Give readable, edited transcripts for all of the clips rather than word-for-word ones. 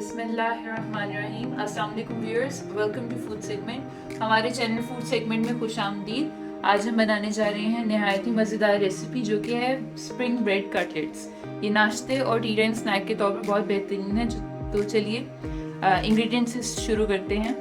बिस्मिल्लाहिर्रहमानिर्रहीम। अस्सलाम वालेकुम viewers, welcome to food segment. हमारे चैनल फूड सेगमेंट में खुश आमदीद। आज हम बनाने जा रहे हैं नहायत ही मज़ेदार रेसिपी जो कि है स्प्रिंग ब्रेड कटलेट्स। ये नाश्ते और टी टाइम स्नैक के तौर पर बहुत बेहतरीन है। तो चलिए इंग्रेडिएंट्स से शुरू करते हैं।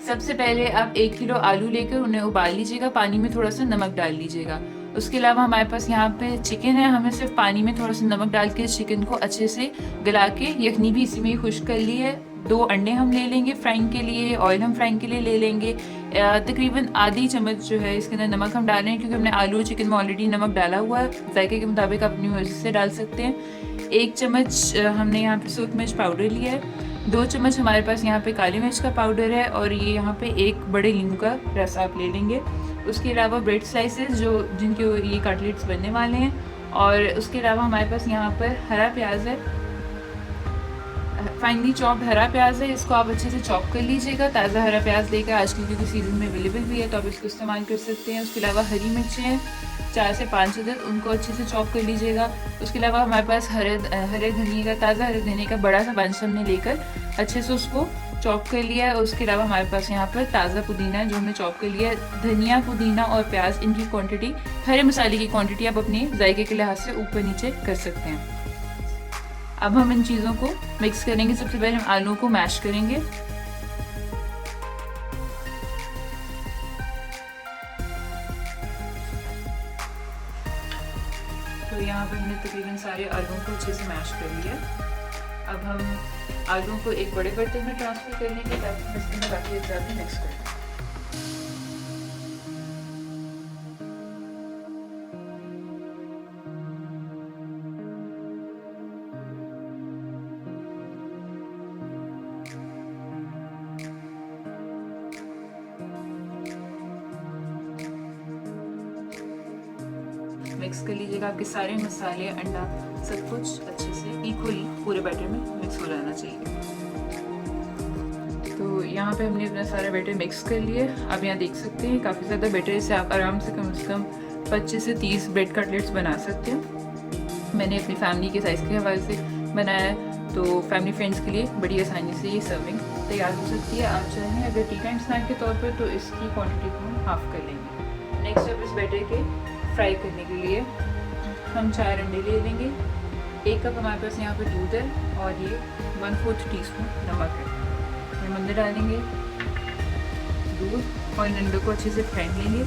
सबसे पहले आप 1 किलो आलू लेकर उन्हें उबाल लीजिएगा, पानी में थोड़ा सा नमक डाल लीजिएगा। उसके अलावा हमारे पास यहाँ पे चिकन है, हमें सिर्फ पानी में थोड़ा सा नमक डाल के चिकन को अच्छे से गला के यखनी भी इसी में ही खुश्क कर ली है। 2 अंडे हम ले लेंगे फ्राइंग के लिए, ऑयल हम फ्राइंग के लिए ले लेंगे। तकरीबन आधी चम्मच जो है इसके अंदर नमक हम डाल रहे हैं, क्योंकि हमने आलू और चिकन में ऑलरेडी नमक डाला हुआ है। जायके के मुताबिक आप अपनी मर्जी से डाल सकते हैं। 1 चम्मच हमने यहाँ पे सूरख मिर्च पाउडर लिया है। 2 चम्मच हमारे पास यहाँ पे काली मिर्च का पाउडर है, और ये यहाँ पे 1 बड़े नींबू का रस आप ले लेंगे। उसके अलावा ब्रेड स्लाइसेस जो जिनके ये कटलेट्स बनने वाले हैं, और उसके अलावा हमारे पास यहाँ पर हरा प्याज है, फाइनली चॉप्ड हरा प्याज है। इसको आप अच्छे से चॉप कर लीजिएगा। ताज़ा हरा प्याज लेकर आजकल क्योंकि सीज़न में अवेलेबल भी है तो आप इसको इस्तेमाल कर सकते हैं। उसके अलावा हरी मिर्चें हैं 4 से 5 अदद, उनको अच्छे से चॉप कर लीजिएगा। उसके अलावा हमारे पास हरे धनिए का, ताज़ा हरे धनिए का बड़ा सा बंच हमने लेकर अच्छे से उसको चॉप कर लिया है। उसके अलावा हमारे पास यहाँ पर ताज़ा पुदीना है जो हमने चॉप कर लिया है। धनिया, पुदीना और प्याज, इनकी क्वांटिटी, हरे मसाले की क्वांटिटी आप अपने जायके के लिहाज से ऊपर नीचे कर सकते हैं। अब हम इन चीज़ों को मिक्स करेंगे। सबसे पहले हम आलू को मैश करेंगे। तो यहाँ पर हमने तकरीबन सारे आलूओं को अच्छे से मैश कर लिया। अब हम आलूओं को एक बड़े बर्तन में ट्रांसफर कर लेंगे ताकि हम इसके अंदर बाकी अज्जा भी मिक्स कर लें। मिक्स कर लीजिएगा। आपके सारे मसाले, अंडा, सब कुछ अच्छे से इक्वली पूरे बैटर में मिक्स हो जाना चाहिए। तो यहाँ पे हमने अपना सारा बैटर मिक्स कर लिया। आप यहाँ देख सकते हैं काफ़ी ज़्यादा बैटर, इससे आप आराम से कम 25 से 30 ब्रेड कटलेट्स बना सकते हैं। मैंने अपनी फैमिली के साइज़ के हवाले से बनाया है, तो फैमिली फ्रेंड्स के लिए बड़ी आसानी से ये सर्विंग तैयार हो सकती है। आप चाहें अगर टी टाइम स्नैक के तौर पर तो इसकी क्वान्टिटी को हम हाफ़ कर लेंगे। नेक्स्ट अब इस बैटर के फ्राई करने के लिए हम 4 अंडे ले लेंगे। 1 कप हमारे पास यहाँ पे दूध है, और ये 1/4 टीस्पून नमक है। हम अंदर डालेंगे दूध और अंडे को अच्छे से फेंट लेंगे।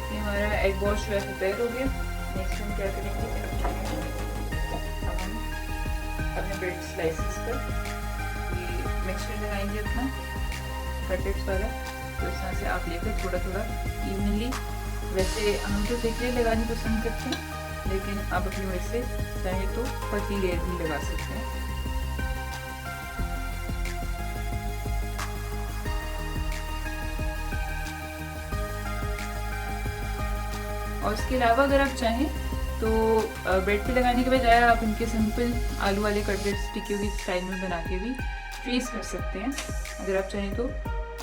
ये हमारा एग वॉश जो है प्रिपेयर हो गया। नेक्स्ट हम क्या करेंगे, अब हम अपने ब्रेड स्लाइसेस पर मिक्सचर लगाएंगे अपना कटलेट्स वाला। तो इस तरह से आप लेकर थोड़ा थोड़ा इवनली, वैसे हम तो थिकली लगानी पसंद करते हैं, लेकिन आप अपनी वजह से चाहे तो पतली लेयर भी लगा सकते हैं। और इसके अलावा अगर आप चाहें तो ब्रेड पे लगाने के बजाय आप इनके सिंपल आलू वाले कटलेट्स टिक्कियों की स्टाइल में बना के भी फ्रीज कर सकते हैं अगर आप चाहें तो,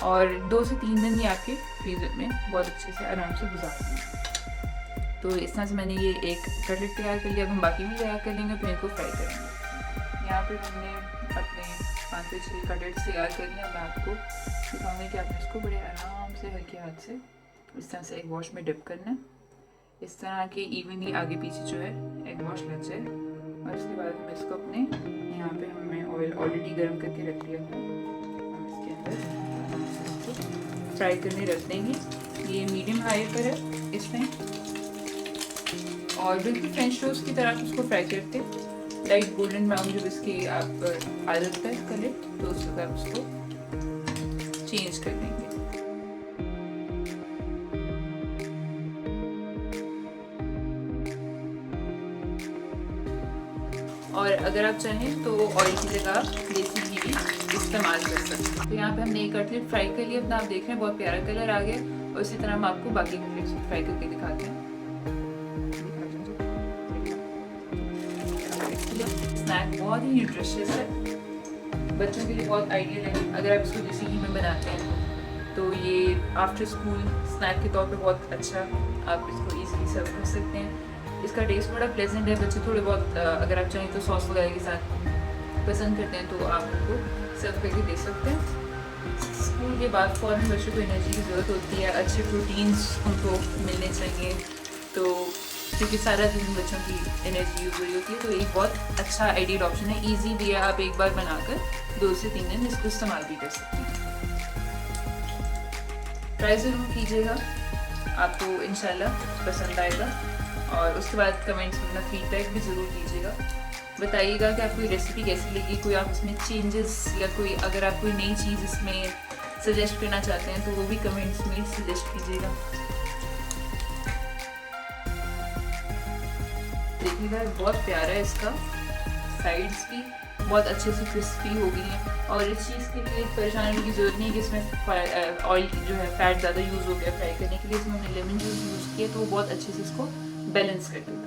और 2 से 3 दिन ही आपके फ्रीजर में बहुत अच्छे से आराम से गुजार देंगे। तो इस तरह से मैंने ये एक कटलेट तैयार कर लिया। अब हम बाकी भी तैयार कर लेंगे, फिर इनको फ्राई करेंगे। यहाँ पे हमने अपने 5 से 6 कटलेट्स तैयार कर लिया। मैं आपको दिखाऊंगी कि आपने इसको बड़े आराम से हल्के हाथ से इस तरह से एग वॉश में डिप करना है। इस तरह के इवनली आगे पीछे जो है एग वॉश लग जाए, और उसके बाद हम इसको अपने यहाँ पे हमने ऑयल ऑलरेडी गर्म करके रख लिया है, इसके अंदर फ्राई करने रख देंगे। ये मीडियम हाई पर है इस टाइम, और बिल्कुल फ्रेंच टोस्ट की तरह उसको फ्राई करते, लाइट गोल्डन ब्राउन जब इसकी आप आदत है कलर, तो उस वक्त आप उसको चेंज कर देंगे। और अगर आप चाहें तो ऑयल की जगह देसी घी भी इस्तेमाल कर सकते हैं। तो यहाँ पे हमने एक कटलेट फ्राई कर लिया। अपना आप देख रहे हैं बहुत प्यारा कलर आ गया, और इसी तरह हम आपको बाकी कटलेट्स फ्राई करके दिखाते हैं। स्नैक बहुत ही न्यूट्रिशियस है, बच्चों के लिए बहुत आइडियल है अगर आप इसको देसी घी में बनाते हैं। तो ये आफ्टर स्कूल स्नैक के तौर पे बहुत अच्छा, आप इसको इजीली सर्व कर सकते हैं। इसका टेस्ट बड़ा प्लेजेंट है, बच्चे थोड़े बहुत अगर आप चाहें तो सॉस वगैरह के साथ पसंद करते हैं तो आप उनको सर्व करके दे सकते हैं। स्कूल के बाद फ़ौरन बच्चों को एनर्जी की ज़रूरत होती है, अच्छे प्रोटीन्स उनको मिलने चाहिए, तो क्योंकि सारा दिन बच्चों की एनर्जी यूज़ हो रही होती है, तो एक बहुत अच्छा आइडियल ऑप्शन है, ईजी भी है, आप एक बार बनाकर 2 से 3 दिन इसको इस्तेमाल भी कर सकते हैं। ट्राई ज़रूर कीजिएगा, आपको इंशाल्लाह पसंद आएगा, और उसके बाद कमेंट्स में अपना फीडबैक भी ज़रूर दीजिएगा। बताइएगा कि आपको ये रेसिपी कैसी लगी, कोई आप इसमें चेंजेस या कोई अगर आप कोई नई चीज़ इसमें सजेस्ट करना चाहते हैं तो वो भी कमेंट्स में सजेस्ट कीजिएगा। देखिएगा बहुत प्यारा है, इसका साइड्स भी बहुत अच्छे से क्रिस्पी हो गई हैं, और इस चीज़ के लिए परेशान होने की ज़रूरत नहीं है कि इसमें ऑयल जो है फैट ज़्यादा यूज़ हो गया फ्राई करने के लिए। इसमें हमने लेमन जूस यूज़ किया तो वो बहुत अच्छे से इसको बैलेंस कर देता है।